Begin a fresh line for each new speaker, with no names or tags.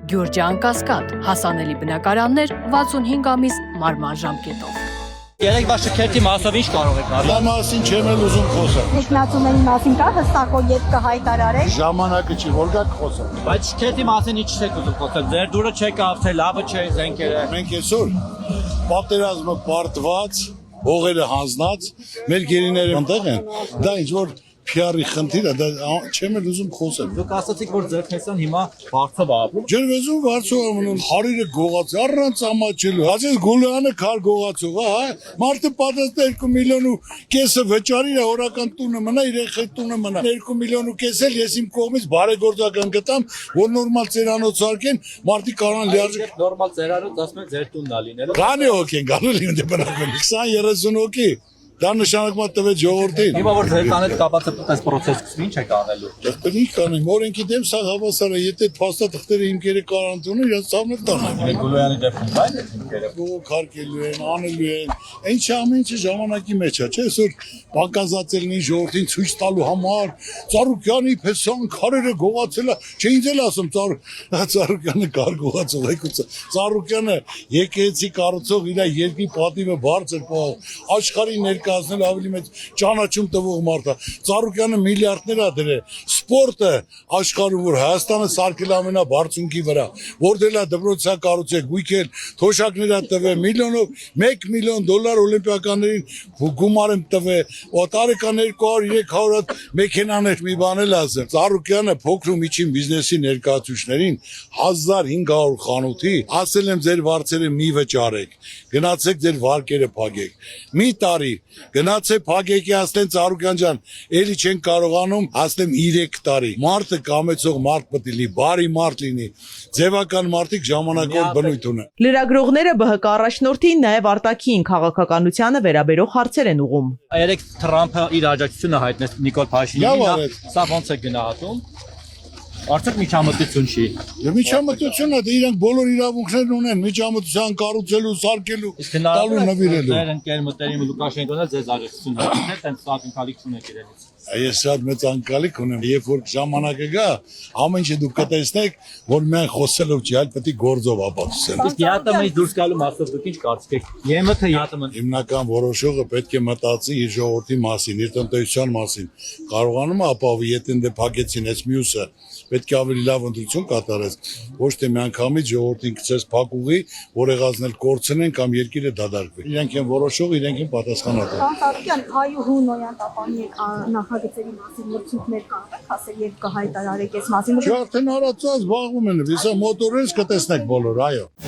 Գյուրջան Կասկադ, հասանելի բնակարաններ 65 ամիս մարման ժամկետով։
Երեք վաշքերթի մասով ինչ կարող եք արել։
Դա մասին չեմ էլ ուզում խոսել։
Տեխնացուների մասին կա հստակո երբ կհայտարարեք։
Ժամանակը չի, որ գաք խոսել։
Բայց շքերթի մասին ինչ չեք ուզում խոսել։ Ձեր դուրը չեք ավթել, լավը չէ զենքերը։
Մենք այսօր պատերազմը պարտված, հողերը հանձնած, մեր գերիները այնտեղ են։ Դա ինչ որ PR-ի խնդիր է, դա չեմ էլ ուզում խոսել։
Դուք ասացիք, որ ձեր քեսան հիմա բարձով ապրում։
Ջրվեզում վարձով ամնում, հարիրը գողաց, առանց ամաչելու, ասես Գուլյանը քար գողացող, հա, մարդը պատասխան 2 միլիոն ու կեսը վճարի է, օրական տունը մնա, երեխայի տունը մնա։ 2 միլիոն ու կես էլ ես իմ կողմից բարեգործական գտամ, որ նորմալ ծերանոց արկեն, մարդիկ կարան լիարժեք։
Նորմալ ծերանոց ասում եք ձեր տունն ա լինելու։
Քանի հոգի են գալու լինի բնակվում, 20-30 հոգի։ Դա նշանակում է տվեց ժողովրդին։
Հիմա որ ձեր տանից կապած այս process սկսվի, ինչ եք անելու։
Դեռ ինչ կանեմ, օրենքի դեմ սա հավասար է, եթե փաստաթղթերը հիմքերը կարանտուն ու իրաց ցավն տանեմ։
Մենք Գուլյանի դեպքում բայց այդ հիմքերը։
Ո քարկելու են, անելու են։ Ինչ ամեն ինչը ժամանակի մեջ է, չէ՞, այսօր բակազատել լինի ժողովրդին ցույց տալու համար, Ծառուկյանի փեսան քարերը գողացել է, չէ՞ ինձ էլ ասում Ծառուկյանը կար գողացող եք ու Ծառուկյանը եկեղեցի կառուցող իր երկրի պատիվը բարձր պահ, աշխարհի ներկայացնել ավելի մեծ ճանաչում տվող մարդ է։ Ծառուկյանը միլիարդներ է դրել։ Սպորտը աշխարհում որ Հայաստանը սարքել ամենաբարձունքի վրա, որտեղ է դպրոցա կառուցել, գույքել, թոշակներ է տվել, միլիոնով 1 միլիոն դոլար օլիմպիականներին գումար եմ տվել, տարեկան 200-300 մեքենաներ մի բան էլ ասեմ։ Ծառուկյանը փոքր ու միջին բիզնեսի ներկայացուցիչներին 1500 խանութի ասել եմ ձեր վարձերը մի վճարեք, գնացեք ձեր վարկերը փակեք։ Մի տարի գնացեք փակեկի ասեն Ծառուկյան ջան, էլի չեն կարողանում, ասեմ 3 տարի։ Մարդը կամեցող մարդ պետք է լինի, բարի մարդ լինի, ձևական մարդիկ ժամանակով բնույթ ունեն։
Լրագրողները ԲՀԿ առաջնորդին նաև արտաքին քաղաքականությանը վերաբերող հարցեր են ուղղում։
Երեք Թրամփը իր աջակցությունը հայտնեց Նիկոլ Փաշինյանին, սա ոնց է գնահատում։ Արդյոք միջամտություն չի։
Միջամտությունն է, իրանք բոլոր իրավունքներն ունեն, միջամտության կառուցելու, սարքելու, տալու, նվիրելու։
Ձեր ընկերմտերին Լուկաշենկոն է ձեզ աջակցություն հայտնել, տենց ակնկալիք չունեք իրենից։
Ես շատ մեծ անկալիք ունեմ, երբ որ ժամանակը գա, ամեն ինչ դուք կտեսնեք, որ մենք խոսելով չի, այլ պետք է գործով ապացուցել։
Իսկ ԵԱՏՄ-ից դուրս գալու մասով դուք ինչ կարծիք եք։ ԵՄԹ-ԵԱՏՄ-ն
Հիմնական որոշողը պետք է մտածի իր ժողովրդի մասին, իր տնտեսության մասին։ Կարողանում է ապահովել, եթե դե փակեցին այս մյուսը, պետք է ավելի լավ ընտրություն կատարես, ոչ թե միանգամից ժողովրդին գցես փակուղի, որ եղածնել կորցնեն կամ երկիրը դադարվի։ Իրենք են որոշող, իրենք են պատասխանատու։
Ծառուկյան, հայ-հու նոյան տապանի նախագծերի մասին մրցույթներ կարող եք ասել երբ կհայտարարեք այս մասին։
Չէ, արդեն արածած զբաղվում են, հեսա մոտորերս կտեսնեք բոլոր, այո։